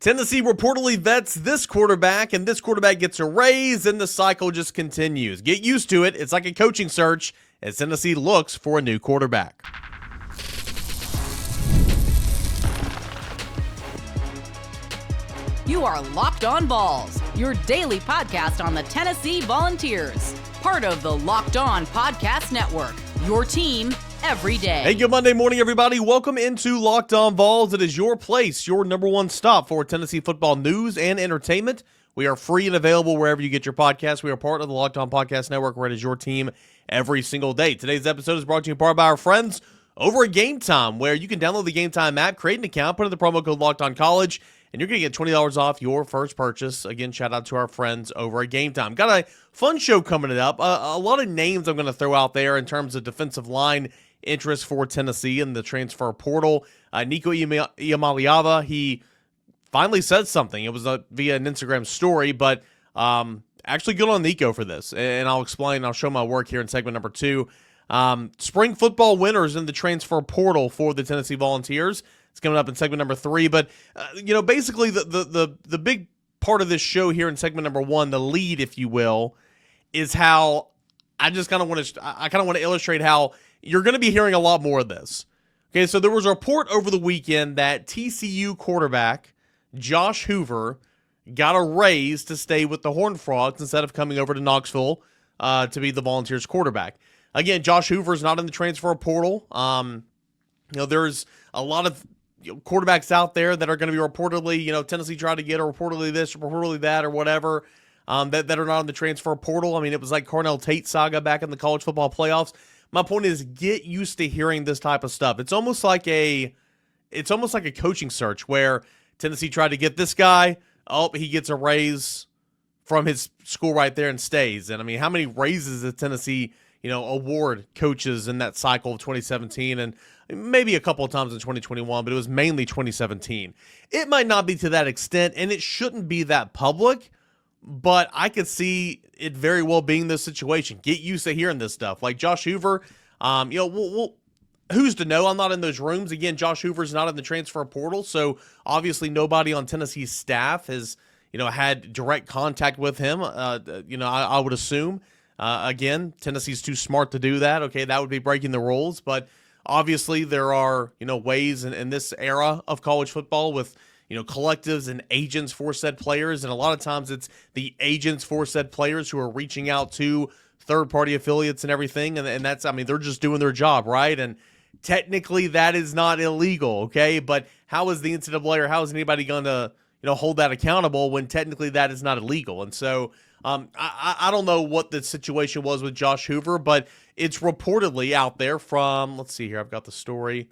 Tennessee reportedly vets this quarterback, and this quarterback gets a raise, and the cycle just continues. Get used to it. It's like a coaching search as Tennessee looks for a new quarterback. You are Locked On Vols, your daily podcast on the Tennessee Volunteers. Part of the Locked On Podcast Network, your team every day. Hey, good Monday morning, everybody. Welcome into Locked On Vols. It is your place, your number one stop for Tennessee football news and entertainment. We are free and available wherever you get your podcasts. We are part of the Locked On Podcast Network, where it is your team every single day. Today's episode is brought to you in part by our friends over at Game Time, where you can download the Game Time app, create an account, put in the promo code Locked On College, and you're going to get $20 off your first purchase. Again, shout out to our friends over at Game Time. Got a fun show coming up. A lot of names I'm going to throw out there in terms of defensive line interest for Tennessee in the transfer portal. Nico Iamaleava, he finally said something. It was via an Instagram story, but actually good on Nico for this. And I'll explain. I'll show my work here in segment number 2. Spring football winners in the transfer portal for the Tennessee Volunteers. It's coming up in segment number 3, but basically the big part of this show here in segment number 1, the lead, if you will, is how I kind of want to illustrate how you're going to be hearing a lot more of this. Okay, so there was a report over the weekend that TCU quarterback Josh Hoover got a raise to stay with the Horned Frogs instead of coming over to Knoxville to be the Volunteers quarterback. Again, Josh Hoover is not in the transfer portal. There's a lot of quarterbacks out there that are going to be reportedly, Tennessee tried to get, or reportedly this, or reportedly that, or whatever, that are not in the transfer portal. I mean, it was like Cornell Tate saga back in the college football playoffs. My point is, get used to hearing this type of stuff. It's almost like a coaching search where Tennessee tried to get this guy. Oh, he gets a raise from his school right there and stays. And I mean, how many raises did Tennessee award coaches in that cycle of 2017 and maybe a couple of times in 2021, but it was mainly 2017. It might not be to that extent, and it shouldn't be that public, but I could see it very well being this situation. Get used to hearing this stuff. Like Josh Hoover, who's to know? I'm not in those rooms. Again, Josh Hoover's not in the transfer portal, so obviously nobody on Tennessee's staff has, had direct contact with him, I would assume. Again, Tennessee's too smart to do that. Okay, that would be breaking the rules. But obviously there are, ways in this era of college football with, collectives and agents for said players. And a lot of times it's the agents for said players who are reaching out to third-party affiliates and everything. And that's, they're just doing their job, right? And technically that is not illegal, okay? But how is the NCAA or how is anybody going to, hold that accountable when technically that is not illegal? And so I don't know what the situation was with Josh Hoover, but it's reportedly out there from, let's see here, I've got the story.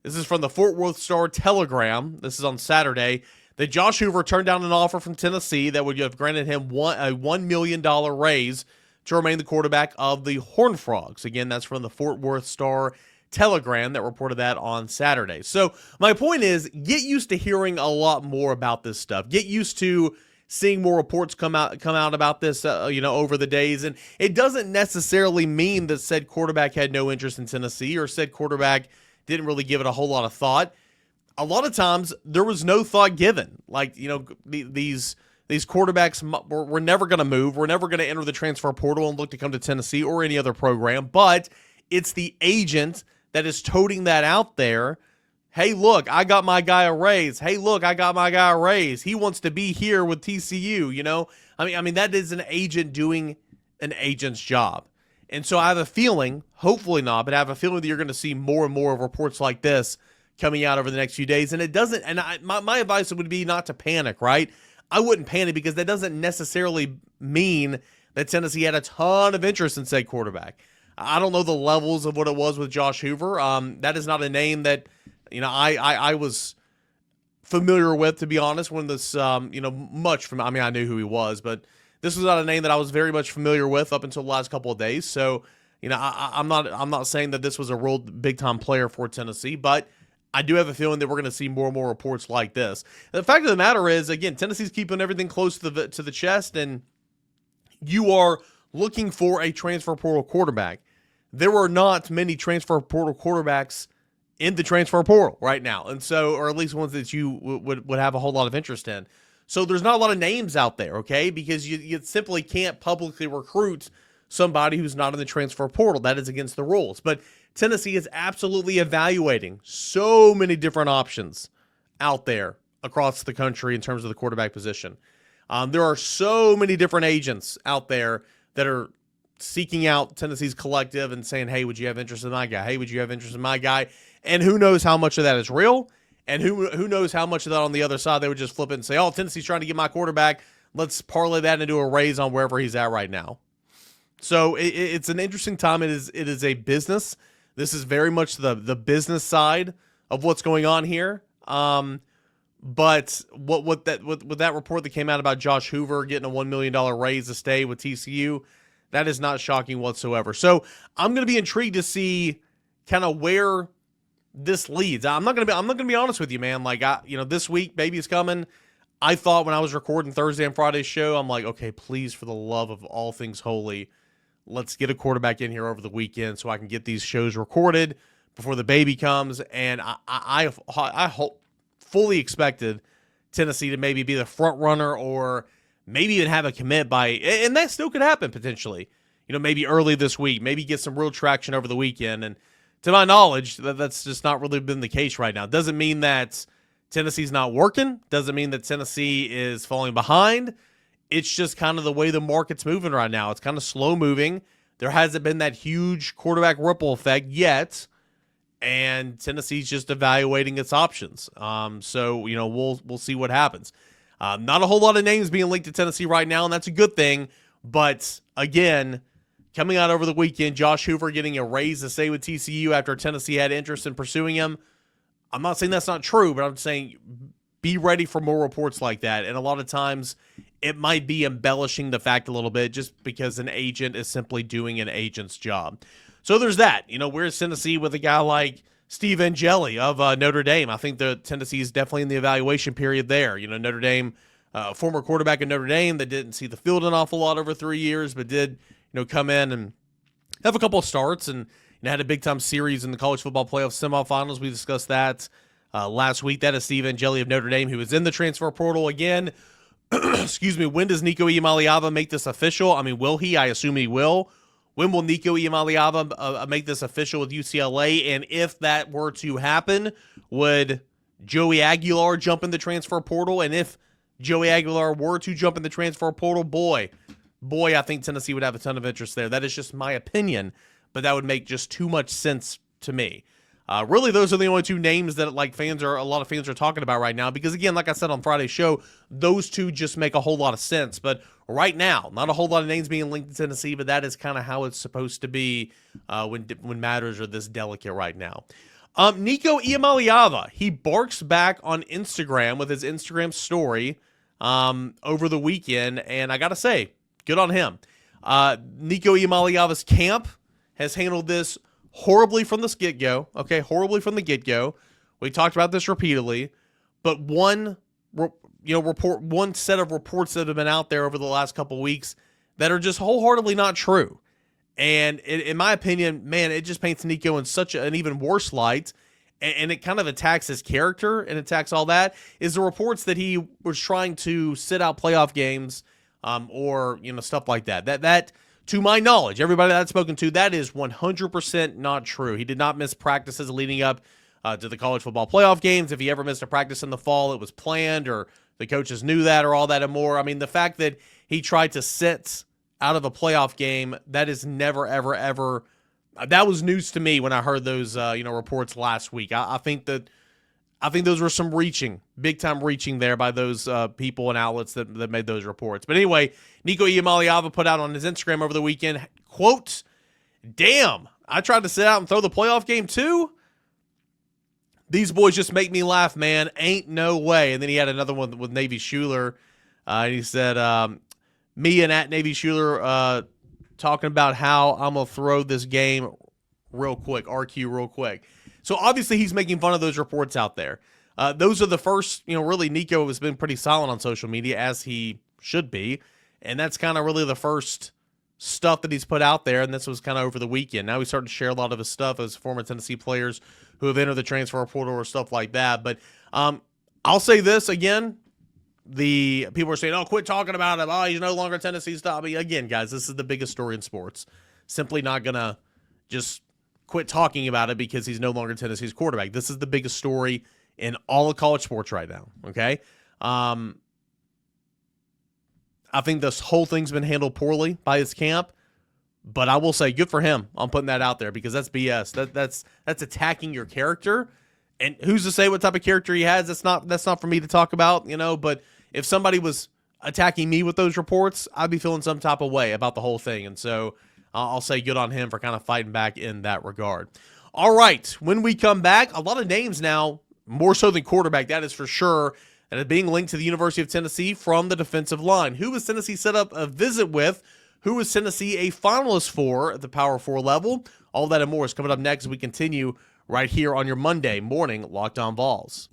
This is from the Fort Worth Star-Telegram. This is on Saturday. That Josh Hoover turned down an offer from Tennessee that would have granted him a $1 million raise to remain the quarterback of the Horned Frogs. Again, that's from the Fort Worth Star-Telegram that reported that on Saturday. So my point is, get used to hearing a lot more about this stuff. Get used to seeing more reports come out about this, over the days. And it doesn't necessarily mean that said quarterback had no interest in Tennessee or said quarterback didn't really give it a whole lot of thought. A lot of times there was no thought given. Like, these quarterbacks were never going to move. We're never going to enter the transfer portal and look to come to Tennessee or any other program. But it's the agent that is toting that out there. Hey, look, I got my guy a raise. Hey, look, I got my guy a raise. He wants to be here with TCU, I mean, that is an agent doing an agent's job. And so I have a feeling, hopefully not, but I have a feeling that you're going to see more and more of reports like this coming out over the next few days. And it doesn't, and my advice would be not to panic, right? I wouldn't panic because that doesn't necessarily mean that Tennessee had a ton of interest in said quarterback. I don't know the levels of what it was with Josh Hoover. That is not a name that, I was familiar with, to be honest, when this, much from, I knew who he was, but this was not a name that I was very much familiar with up until the last couple of days. So, I'm not saying that this was a real big time player for Tennessee, but I do have a feeling that we're going to see more and more reports like this. The fact of the matter is, again, Tennessee's keeping everything close to the chest, and you are looking for a transfer portal quarterback. There were not many transfer portal quarterbacks in the transfer portal right now. And so, or at least ones that you would have a whole lot of interest in. So there's not a lot of names out there, okay? Because you simply can't publicly recruit somebody who's not in the transfer portal. That is against the rules. But Tennessee is absolutely evaluating so many different options out there across the country in terms of the quarterback position. There are so many different agents out there that are seeking out Tennessee's collective and saying, hey, would you have interest in my guy? Hey, would you have interest in my guy? And who knows how much of that is real? And who knows how much of that on the other side they would just flip it and say, oh, Tennessee's trying to get my quarterback. Let's parlay that into a raise on wherever he's at right now. So it's an interesting time. It is a business. This is very much the business side of what's going on here. But what that report that came out about Josh Hoover getting a $1 million raise to stay with TCU, that is not shocking whatsoever. So I'm going to be intrigued to see kind of where this leads. I'm not going to be honest with you, man. Like this week, baby's coming. I thought when I was recording Thursday and Friday's show, I'm like, okay, please, for the love of all things holy, let's get a quarterback in here over the weekend so I can get these shows recorded before the baby comes. And I fully expected Tennessee to maybe be the front runner or maybe even have a commit by, and that still could happen potentially, maybe early this week, maybe get some real traction over the weekend. And to my knowledge, that's just not really been the case right now. Doesn't mean that Tennessee's not working. Doesn't mean that Tennessee is falling behind. It's just kind of the way the market's moving right now. It's kind of slow moving. There hasn't been that huge quarterback ripple effect yet. And Tennessee's just evaluating its options. So we'll see what happens. Not a whole lot of names being linked to Tennessee right now, and that's a good thing. But again, coming out over the weekend, Josh Hoover getting a raise to stay with TCU after Tennessee had interest in pursuing him. I'm not saying that's not true, but I'm saying be ready for more reports like that. And a lot of times it might be embellishing the fact a little bit just because an agent is simply doing an agent's job. So there's that. Where's Tennessee with a guy like Steve Angeli of Notre Dame? I think the Tennessee is definitely in the evaluation period there. Notre Dame, former quarterback at Notre Dame that didn't see the field an awful lot over 3 years, but did, come in and have a couple of starts and had a big-time series in the college football playoff semifinals. We discussed that last week. That is Steve Angeli of Notre Dame, who is in the transfer portal again. Excuse me. When does Nico Iamaleava make this official? I mean, will he? I assume he will. When will Nico Iamaleava make this official with UCLA? And if that were to happen, would Joey Aguilar jump in the transfer portal? And if Joey Aguilar were to jump in the transfer portal, boy, I think Tennessee would have a ton of interest there. That is just my opinion, but that would make just too much sense to me. Really, those are the only two names that a lot of fans are talking about right now. Because again, like I said on Friday's show, those two just make a whole lot of sense. But right now, not a whole lot of names being linked to Tennessee, but that is kind of how it's supposed to be when matters are this delicate right now. Nico Iamaleava, he barks back on Instagram with his Instagram story over the weekend, and I gotta say, good on him. Nico Iamaleava's camp has handled this horribly from the get-go. Okay, horribly from the get-go. We talked about this repeatedly, but one set of reports that have been out there over the last couple of weeks that are just wholeheartedly not true. And in my opinion, man, it just paints Nico in such an even worse light, and it kind of attacks his character and attacks all that, is the reports that he was trying to sit out playoff games or stuff like that. That to my knowledge, everybody that I've spoken to, that is 100% not true. He did not miss practices leading up to the college football playoff games. If he ever missed a practice in the fall, it was planned or the coaches knew that or all that and more. I mean, the fact that he tried to sit out of a playoff game, that is never, ever, ever. That was news to me when I heard those reports last week. I think those were some big time reaching there by those people and outlets that made those reports. But anyway, Nico Iamaleava put out on his Instagram over the weekend, quote, "Damn, I tried to sit out and throw the playoff game too. These boys just make me laugh, man. Ain't no way." And then he had another one with Navy Schuler. And he said, me and at Navy Schuler talking about how I'm going to throw this game real quick, RQ real quick. So obviously he's making fun of those reports out there. Those are the first, really Nico has been pretty silent on social media, as he should be. And that's kind of really the first stuff that he's put out there, and this was kind of over the weekend. Now he's starting to share a lot of his stuff as former Tennessee players who have entered the transfer portal or stuff like that. But I'll say this again. The people are saying, oh, quit talking about him. Oh, he's no longer Tennessee star. Again, guys, this is the biggest story in sports. Simply not going to just quit talking about it because he's no longer Tennessee's quarterback. This is the biggest story in all of college sports right now, okay? I think this whole thing's been handled poorly by his camp, but I will say good for him on putting that out there because that's BS. That's attacking your character. And who's to say what type of character he has? That's not for me to talk about, but if somebody was attacking me with those reports, I'd be feeling some type of way about the whole thing. And so I'll say good on him for kind of fighting back in that regard. All right, when we come back, a lot of names now, more so than quarterback, that is for sure, that are being linked to the University of Tennessee from the defensive line. Who was Tennessee set up a visit with? Who was Tennessee a finalist for at the Power 4 level? All that and more is coming up next as we continue right here on your Monday morning Locked On Vols.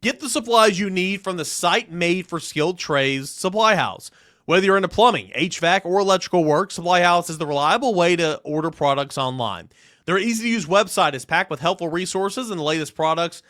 Get the supplies you need from the site made for skilled trades, Supply House. Whether you're into plumbing, HVAC, or electrical work, Supply House is the reliable way to order products online. Their easy-to-use website is packed with helpful resources and the latest product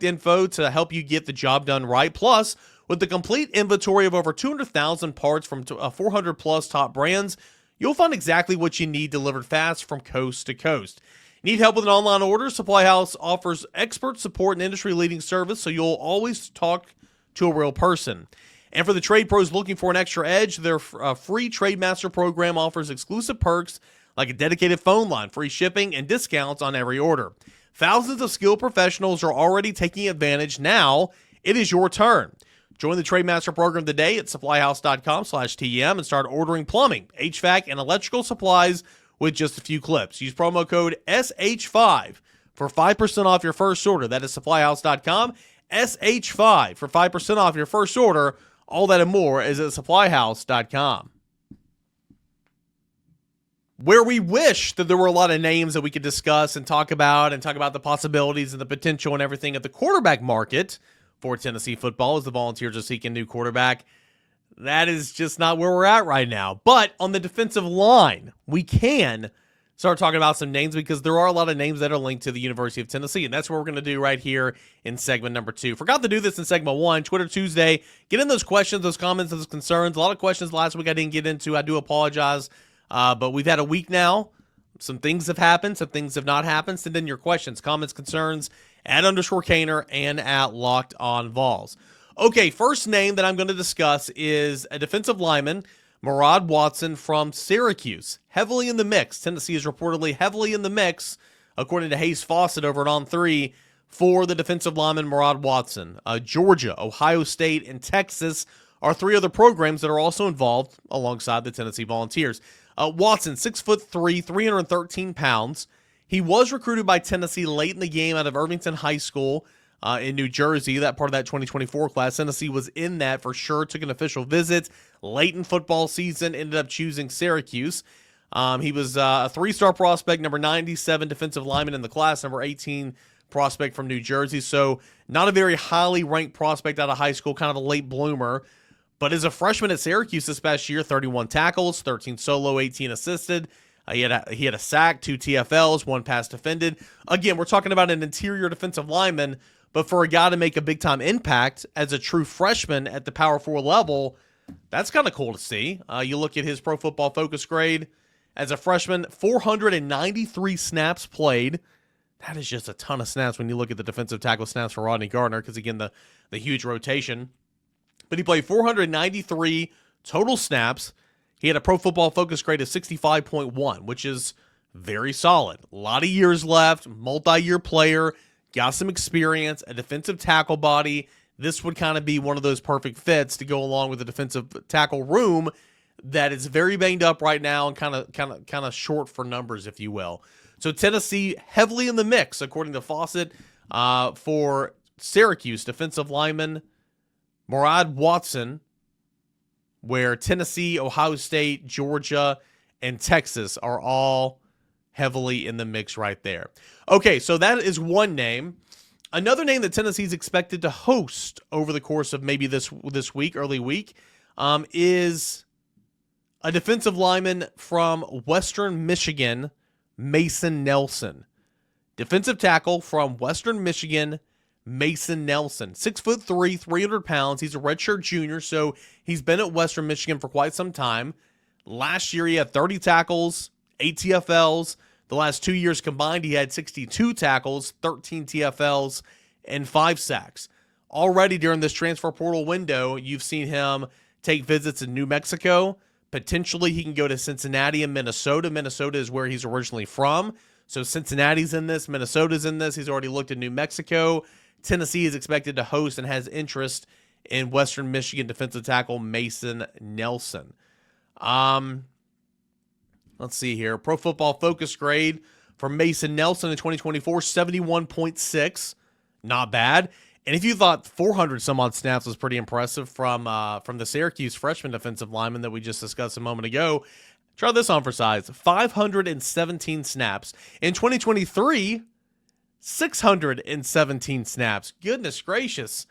info to help you get the job done right. Plus, with the complete inventory of over 200,000 parts from 400-plus top brands, you'll find exactly what you need delivered fast from coast to coast. Need help with an online order? Supply House offers expert support and industry-leading service, so you'll always talk to a real person. And for the trade pros looking for an extra edge, their free Trade Master program offers exclusive perks like a dedicated phone line, free shipping, and discounts on every order. Thousands of skilled professionals are already taking advantage. Now it is your turn. Join the Trade Master program today at supplyhouse.com/TM and start ordering plumbing, HVAC, and electrical supplies with just a few clicks. Use promo code SH5 for 5% off your first order. That is supplyhouse.com, SH5 for 5% off your first order. All that and more is at supplyhouse.com. Where we wish that there were a lot of names that we could discuss and talk about the possibilities and the potential and everything at the quarterback market for Tennessee football as the Volunteers are seeking a new quarterback. That is just not where we're at right now. But on the defensive line, we can start talking about some names because there are a lot of names that are linked to the University of Tennessee, and that's what we're going to do right here in segment number 2. Forgot to do this in segment 1, Twitter Tuesday. Get in those questions, those comments, those concerns. A lot of questions last week I didn't get into. I do apologize, but we've had a week now. Some things have happened, some things have not happened. Send in your questions, comments, concerns at _Kaner and at Locked On Vols. Okay, first name that I'm going to discuss is a defensive lineman, Murad Watson from Syracuse. Heavily in the mix. Tennessee is reportedly heavily in the mix, according to Hayes Fawcett over at On3, for the defensive lineman Murad Watson. Georgia, Ohio State, and Texas are 3 other programs that are also involved alongside the Tennessee Volunteers. Watson, 6'3", 313 pounds. He was recruited by Tennessee late in the game out of Irvington High School in New Jersey, that part of that 2024 class. Tennessee was in that for sure, took an official visit late in football season, ended up choosing Syracuse. He was a 3-star prospect, number 97 defensive lineman in the class, number 18 prospect from New Jersey. So not a very highly ranked prospect out of high school, kind of a late bloomer. But as a freshman at Syracuse this past year, 31 tackles, 13 solo, 18 assisted. He had a sack, 2 TFLs, 1 pass defended. Again, we're talking about an interior defensive lineman, but for a guy to make a big-time impact as a true freshman at the Power 4 level, that's kind of cool to see. You look at his Pro Football Focus grade. As a freshman, 493 snaps played. That is just a ton of snaps when you look at the defensive tackle snaps for Rodney Gardner because, again, the huge rotation. But he played 493 total snaps. He had a Pro Football Focus grade of 65.1, which is very solid. A lot of years left, multi-year player, got some experience, a defensive tackle body. This would kind of be one of those perfect fits to go along with the defensive tackle room that is very banged up right now and kind of short for numbers, if you will. So Tennessee heavily in the mix, according to Fawcett, for Syracuse defensive lineman Murad Watson, where Tennessee, Ohio State, Georgia, and Texas are all heavily in the mix right there. Okay, so that is one name. Another name that Tennessee's expected to host over the course of maybe this week, early week, is a defensive lineman from Western Michigan, Mason Nelson. Defensive tackle from Western Michigan, Mason Nelson. 6'3", 300 pounds. He's a redshirt junior, so he's been at Western Michigan for quite some time. Last year, he had 30 tackles, 8 TFLs. The last 2 years combined, he had 62 tackles, 13 TFLs, and 5 sacks. Already during this transfer portal window, you've seen him take visits in New Mexico. Potentially, he can go to Cincinnati and Minnesota. Minnesota is where he's originally from. So Cincinnati's in this. Minnesota's in this. He's already looked at New Mexico. Tennessee is expected to host and has interest in Western Michigan defensive tackle Mason Nelson. Let's see here. Pro Football Focus grade for Mason Nelson in 2024, 71.6. Not bad. And if you thought 400 some odd snaps was pretty impressive from the Syracuse freshman defensive lineman that we just discussed a moment ago, try this on for size. 517 snaps. In 2023, 617 snaps. Goodness gracious.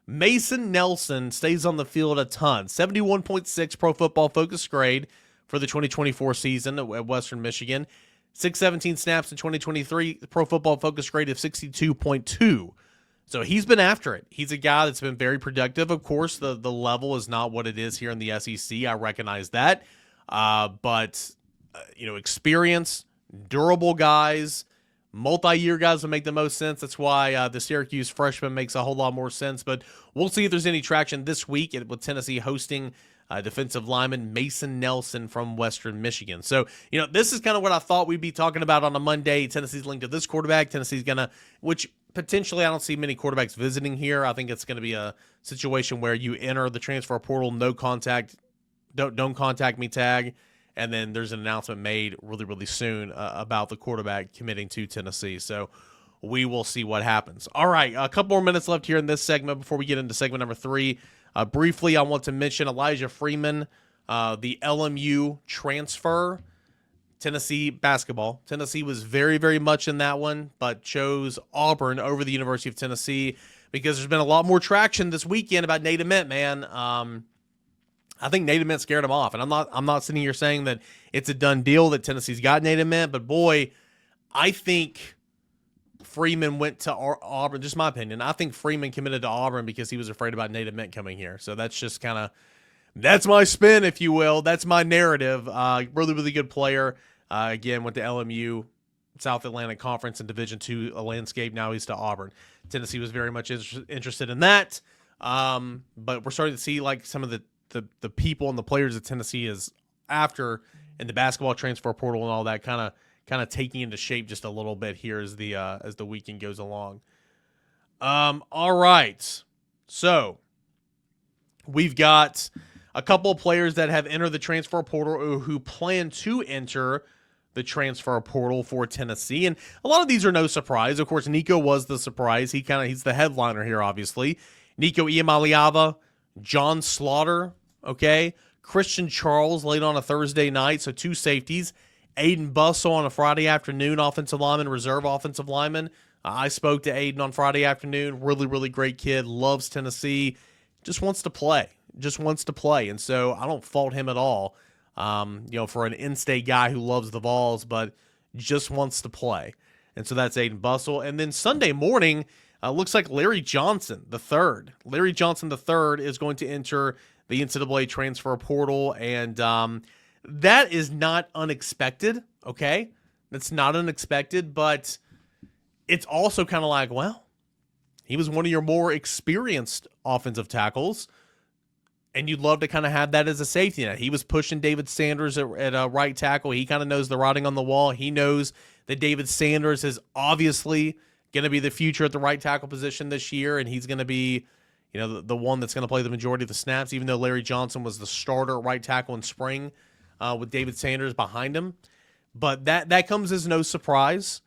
Mason Nelson stays on the field a ton. 71.6 Pro Football Focus grade for the 2024 season at Western Michigan. 617 snaps in 2023. Pro Football Focus grade of 62.2. So he's been after it. He's a guy that's been very productive. Of course, the level is not what it is here in the SEC. I recognize that. But experience, durable guys, multi-year guys would make the most sense. That's why the Syracuse freshman makes a whole lot more sense. But we'll see if there's any traction this week with Tennessee hosting defensive lineman Mason Nelson from Western Michigan. So, this is kind of what I thought we'd be talking about on a Monday. Tennessee's linked to this quarterback. Tennessee's going to, which potentially I don't see many quarterbacks visiting here. I think it's going to be a situation where you enter the transfer portal, no contact, don't contact me tag, and then there's an announcement made really, really soon about the quarterback committing to Tennessee. So we will see what happens. All right, a couple more minutes left here in this segment before we get into segment number 3. Briefly, I want to mention Elijah Freeman, the LMU transfer, Tennessee basketball. Tennessee was very, very much in that one, but chose Auburn over the University of Tennessee because there's been a lot more traction this weekend about Nate Ament, man. I think Nate Ament scared him off, and I'm not sitting here saying that it's a done deal that Tennessee's got Nate Ament, but boy, I think Freeman went to Auburn. Just my opinion. I think Freeman committed to Auburn because he was afraid about Nate Ament coming here. So that's just kind of that's my spin, if you will. That's my narrative. Really, really good player. Again, went to LMU, South Atlantic Conference and Division II landscape. Now he's to Auburn. Tennessee was very much interested in that. But we're starting to see like some of the people and the players that Tennessee is after in the basketball transfer portal and all that kind of taking into shape just a little bit here as the weekend goes along. All right. So we've got a couple of players that have entered the transfer portal or who plan to enter the transfer portal for Tennessee. And a lot of these are no surprise. Of course, Nico was the surprise. He's the headliner here, obviously. Nico Iamaleava, John Slaughter, okay? Christian Charles late on a Thursday night, so 2 safeties. Aiden Bussell on a Friday afternoon, offensive lineman, reserve offensive lineman. I spoke to Aiden on Friday afternoon. Really, really great kid. Loves Tennessee. Just wants to play. And so I don't fault him at all. For an in-state guy who loves the Vols, but just wants to play. And so that's Aiden Bussell. And then Sunday morning, looks like Larry Johnson III. Larry Johnson III is going to enter the NCAA transfer portal, and that is not unexpected, okay? That's not unexpected, but it's also kind of like, well, he was one of your more experienced offensive tackles, and you'd love to kind of have that as a safety net. He was pushing David Sanders at right tackle. He kind of knows the writing on the wall. He knows that David Sanders is obviously going to be the future at the right tackle position this year, and he's going to be the one that's going to play the majority of the snaps, even though Larry Johnson was the starter at right tackle in spring with David Sanders behind him. But that comes as no surprise.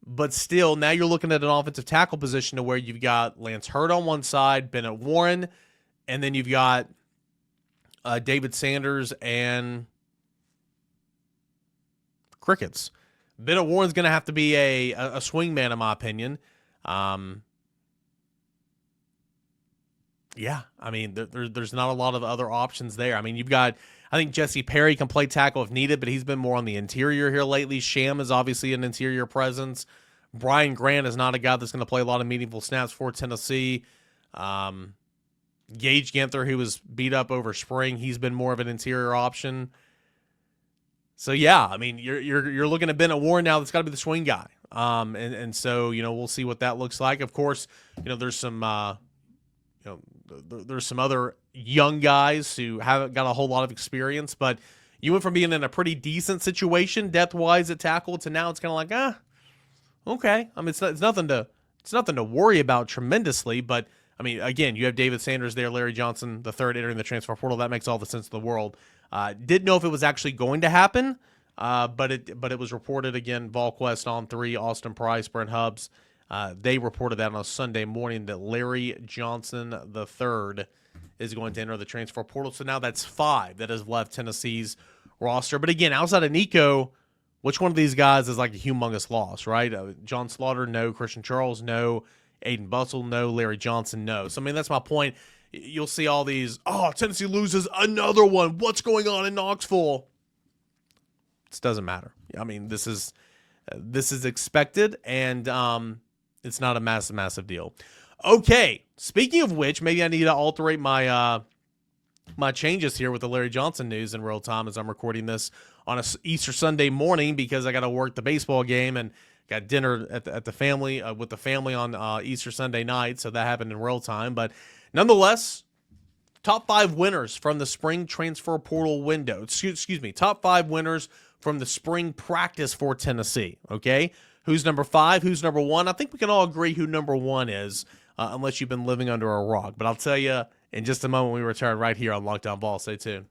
But still, now you're looking at an offensive tackle position to where you've got Lance Hurd on one side, Bennett Warren, and then you've got David Sanders and crickets. Bennett Warren's going to have to be a swing man, in my opinion. Yeah, I mean, there's not a lot of other options there. I mean, you've got, I think Jesse Perry can play tackle if needed, but he's been more on the interior here lately. Sham is obviously an interior presence. Brian Grant is not a guy that's going to play a lot of meaningful snaps for Tennessee. Gage Ginther, who was beat up over spring, he's been more of an interior option. So yeah, I mean, you're looking at Bennett Warren now. That's got to be the swing guy. And so we'll see what that looks like. Of course, there's some there's some other young guys who haven't got a whole lot of experience, but you went from being in a pretty decent situation depth wise at tackle to now it's kind of like okay. I mean, it's nothing to worry about tremendously, but I mean, again, you have David Sanders there, Larry Johnson, the third entering the transfer portal. That makes all the sense in the world. Didn't know if it was actually going to happen, but it was reported again. VolQuest on 3, Austin Price, Brent Hubbs. They reported that on a Sunday morning that Larry Johnson the third is going to enter the transfer portal. So now that's 5 that has left Tennessee's roster. But again, outside of Nico, which one of these guys is like a humongous loss, right? John Slaughter, no. Christian Charles, no. Aiden Bustle, no. Larry Johnson, no. So, I mean, that's my point. You'll see all these, Tennessee loses another one. What's going on in Knoxville? It doesn't matter. I mean, this is expected, and it's not a massive deal. Okay, speaking of which, maybe I need to alterate my my changes here with the Larry Johnson news in real time as I'm recording this on a Easter Sunday morning because I got to work the baseball game and got dinner at the family with the family on Easter Sunday night, so that happened in real time. But nonetheless, top 5 winners from the spring transfer portal window. Excuse me, top 5 winners from the spring practice for Tennessee. Okay, who's number 5? Who's number 1? I think we can all agree who number 1 is, unless you've been living under a rock. But I'll tell you in just a moment when we return right here on Lockdown Vols. Stay tuned.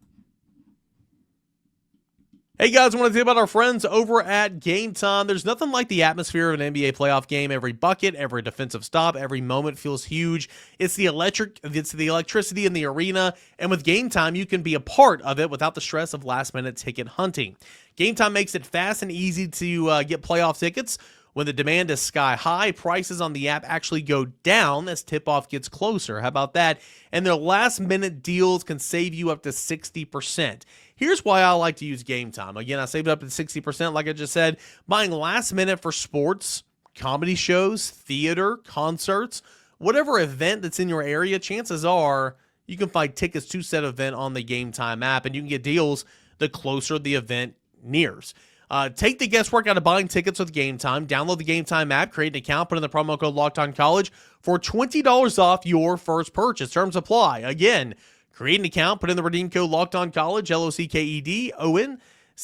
Hey guys, I want to tell you about our friends over at Game Time. There's nothing like the atmosphere of an NBA playoff game. Every bucket, every defensive stop, every moment feels huge. It's the electricity in the arena, and with Game Time, you can be a part of it without the stress of last-minute ticket hunting. Game Time makes it fast and easy to get playoff tickets. When the demand is sky high, prices on the app actually go down as tip-off gets closer. How about that? And their last-minute deals can save you up to 60%. Here's why I like to use Game Time. Again, I saved up to 60%, like I just said. Buying last minute for sports, comedy shows, theater, concerts, whatever event that's in your area, chances are you can find tickets to said event on the Game Time app, and you can get deals the closer the event nears. Take the guesswork out of buying tickets with Game Time. Download the Game Time app, create an account, put in the promo code LOCKEDONCollege for $20 off your first purchase. Terms apply. Again, create an account, put in the redeem code LOCKEDONCollege,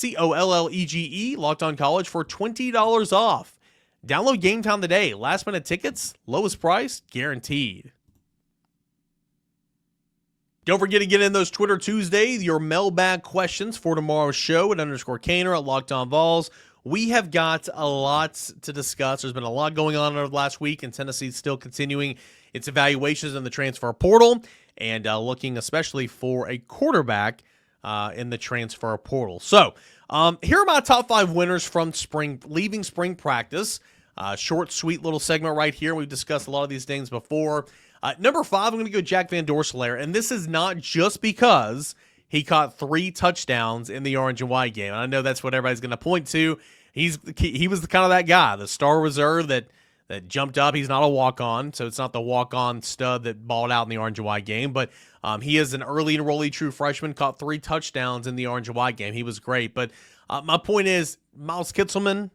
LOCKEDONCOLLEGE, Locked On College for $20 off. Download Game Time today. Last minute tickets, lowest price, guaranteed. Don't forget to get in those Twitter Tuesdays, your mailbag questions for tomorrow's show at _Caner at Locked On Vols. We have got a lot to discuss. There's been a lot going on over the last week, and Tennessee's still continuing its evaluations in the transfer portal and looking especially for a quarterback in the transfer portal. So here are my top 5 winners from leaving spring practice. Short, sweet little segment right here. We've discussed a lot of these things before. Number 5, I'm going to go Jack Van Dorselaer, and this is not just because he caught 3 touchdowns in the orange and white game. And I know that's what everybody's going to point to. He was the kind of that guy, the star reserve that jumped up. He's not a walk-on, so it's not the walk-on stud that balled out in the orange and white game. But he is an early enrollee true freshman, caught 3 touchdowns in the orange and white game. He was great. But my point is, Miles Kitselman,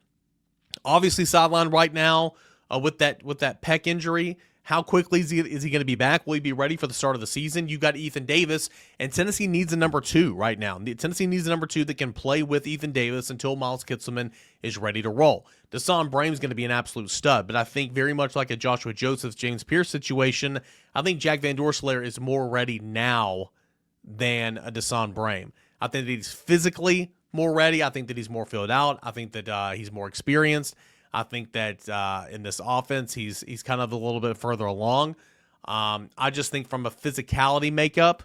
obviously sidelined right now with that pec injury. How quickly is he going to be back? Will he be ready for the start of the season? You got Ethan Davis, and Tennessee needs a number 2 right now. Tennessee needs a number 2 that can play with Ethan Davis until Miles Kitselman is ready to roll. Deshaun Brame is going to be an absolute stud, but I think very much like a Joshua Josephs, James Pierce situation, I think Jack Van Dorselaer is more ready now than a Deshaun Brame. I think that he's physically more ready. I think that he's more filled out. I think that he's more experienced. I think that in this offense, he's kind of a little bit further along. I just think from a physicality makeup,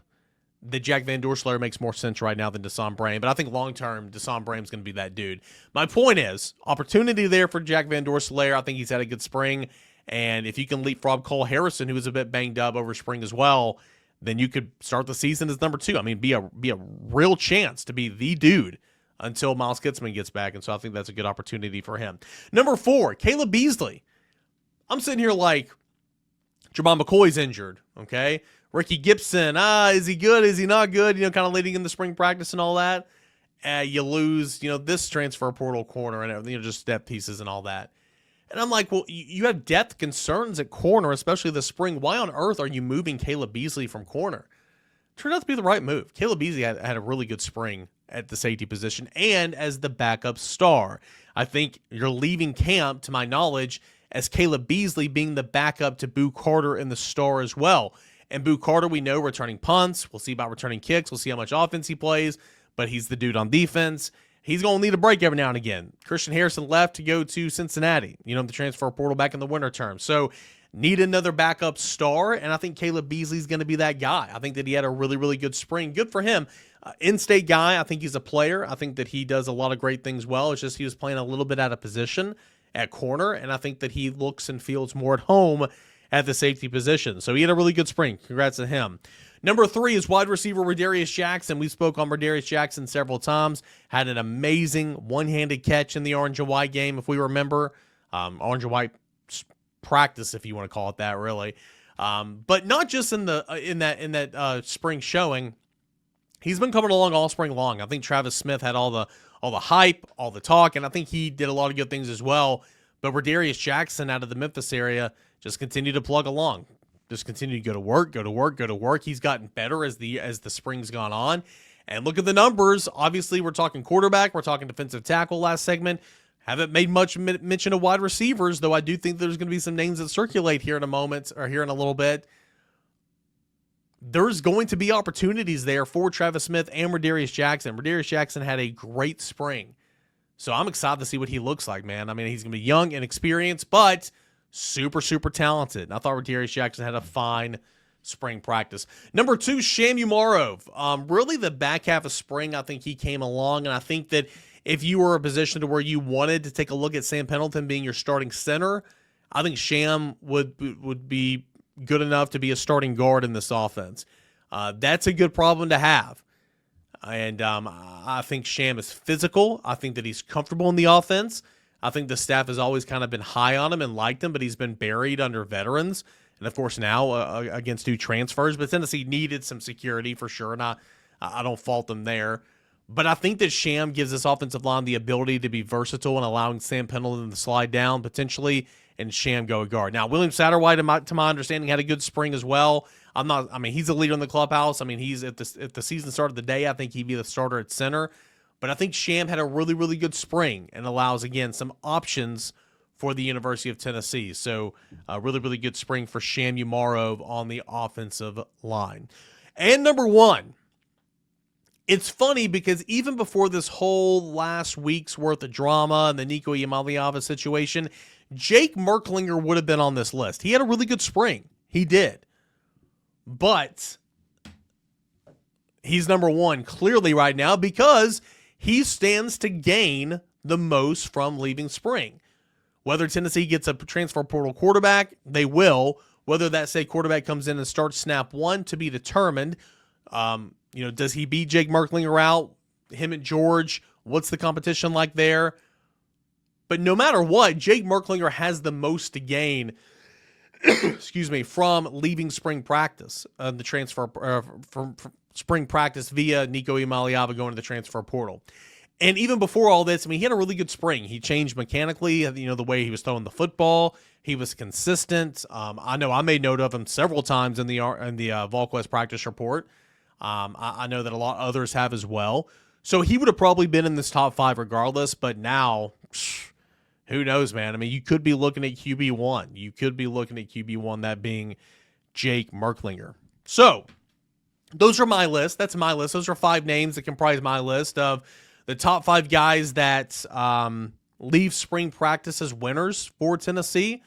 that Jack Van Dorselaer makes more sense right now than Deshaun Brame. But I think long-term, Deshaun Brame's going to be that dude. My point is, opportunity there for Jack Van Dorselaer. I think he's had a good spring. And if you can leapfrog Cole Harrison, who was a bit banged up over spring as well, then you could start the season as number 2. I mean, be a real chance to be the dude until Miles Kitzman gets back. And so I think that's a good opportunity for him. Number 4, Caleb Beasley. I'm sitting here like, Jermon McCoy's injured, okay? Ricky Gibson, is he good? Is he not good? You know, kind of leading in the spring practice and all that. You lose, this transfer portal corner and just depth pieces and all that. And I'm like, well, you have depth concerns at corner, especially this spring. Why on earth are you moving Caleb Beasley from corner? Turned out to be the right move. Caleb Beasley had a really good spring at the safety position and as the backup star. I think you're leaving camp, to my knowledge, as Caleb Beasley being the backup to Boo Carter and the star as well. And Boo Carter, we know, returning punts. We'll see about returning kicks. We'll see how much offense he plays, but he's the dude on defense. He's going to need a break every now and again. Christian Harrison left to go to Cincinnati, the transfer portal back in the winter term. So need another backup star, and I think Caleb Beasley's going to be that guy. I think that he had a really, really good spring. Good for him. In-state guy, I think he's a player. I think that he does a lot of great things well. It's just he was playing a little bit out of position at corner, and I think that he looks and feels more at home at the safety position. So he had a really good spring. Congrats to him. Number 3 is wide receiver Radarius Jackson. We spoke on Radarius Jackson several times. Had an amazing one-handed catch in the orange and white game, if we remember. Orange and white practice, if you want to call it that, really. But not just in that spring showing. He's been coming along all spring long. I think Travis Smith had all the hype, all the talk, and I think he did a lot of good things as well. But Radarius Jackson out of the Memphis area just continued to plug along. Just continue to go to work. He's gotten better as the spring's gone on. And look at the numbers. Obviously, we're talking quarterback. We're talking defensive tackle last segment. Haven't made much mention of wide receivers, though I do think there's going to be some names that circulate here in a moment or here in a little bit. There's going to be opportunities there for Travis Smith and Radarius Jackson. Radarius Jackson had a great spring. So I'm excited to see what he looks like, man. I mean, he's going to be young and experienced, but super, super talented. And I thought Radarius Jackson had a fine spring practice. Number 2, Sham Umarov. Really the back half of spring, I think he came along, and I think that if you were in a position to where you wanted to take a look at Sam Pendleton being your starting center, I think Sham would be good enough to be a starting guard in this offense. That's a good problem to have. And I think Sham is physical. I think that he's comfortable in the offense. I think the staff has always kind of been high on him and liked him, but he's been buried under veterans. And, of course, now against 2 transfers. But Tennessee needed some security for sure, and I don't fault them there. But I think that Sham gives this offensive line the ability to be versatile and allowing Sam Pendleton to slide down potentially and Sham go a guard. Now, William Satterwhite, to my understanding, had a good spring as well. He's a leader in the clubhouse. I mean, he's at the season started the day, I think he'd be the starter at center. But I think Sham had a really, really good spring and allows, again, some options for the University of Tennessee. So a really, really good spring for Sham Umarov on the offensive line. And number 1, it's funny because even before this whole last week's worth of drama and the Nico Iamaleava situation, Jake Merklinger would have been on this list. He had a really good spring. He did. But he's number 1 clearly right now because he stands to gain the most from leaving spring. Whether Tennessee gets a transfer portal quarterback, they will. Whether that, say, quarterback comes in and starts snap 1 to be determined. Does he beat Jake Merklinger out? Him and George, what's the competition like there? But no matter what, Jake Merklinger has the most to gain from leaving spring practice, the transfer from spring practice via Nico Iamaleava going to the transfer portal. And even before all this, he had a really good spring. He changed mechanically, the way he was throwing the football. He was consistent. I know I made note of him several times in the VolQuest practice report. I know that a lot of others have as well. So he would have probably been in this top 5 regardless, but now, who knows, man? You could be looking at QB1. You could be looking at QB1, that being Jake Merklinger. So, those are my list. That's my list. Those are 5 names that comprise my list of the top 5 guys that leave spring practice as winners for Tennessee.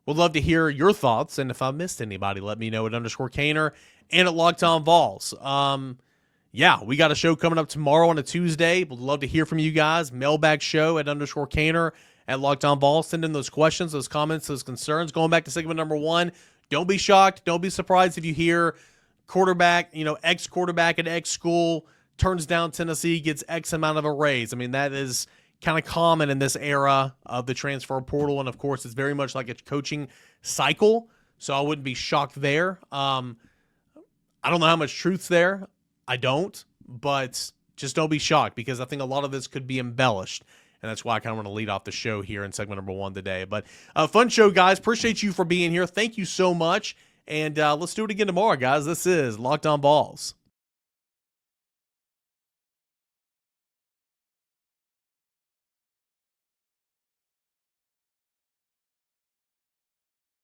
Would love to hear your thoughts, and if I missed anybody, let me know at _Caner and at Locked On Vols. We got a show coming up tomorrow on a Tuesday. Would love to hear from you guys. Mailbag show at _Caner at Locked On Vols. Send in those questions, those comments, those concerns. Going back to segment number 1, don't be shocked. Don't be surprised if you hear quarterback, ex-quarterback at X school turns down Tennessee, gets X amount of a raise. I mean, that is kind of common in this era of the transfer portal. And, of course, it's very much like a coaching cycle. So I wouldn't be shocked there. I don't know how much truth's there. I don't. But just don't be shocked, because I think a lot of this could be embellished. And that's why I kind of want to lead off the show here in segment number 1 today. But fun show, guys. Appreciate you for being here. Thank you so much. And let's do it again tomorrow, guys. This is Locked On Vols.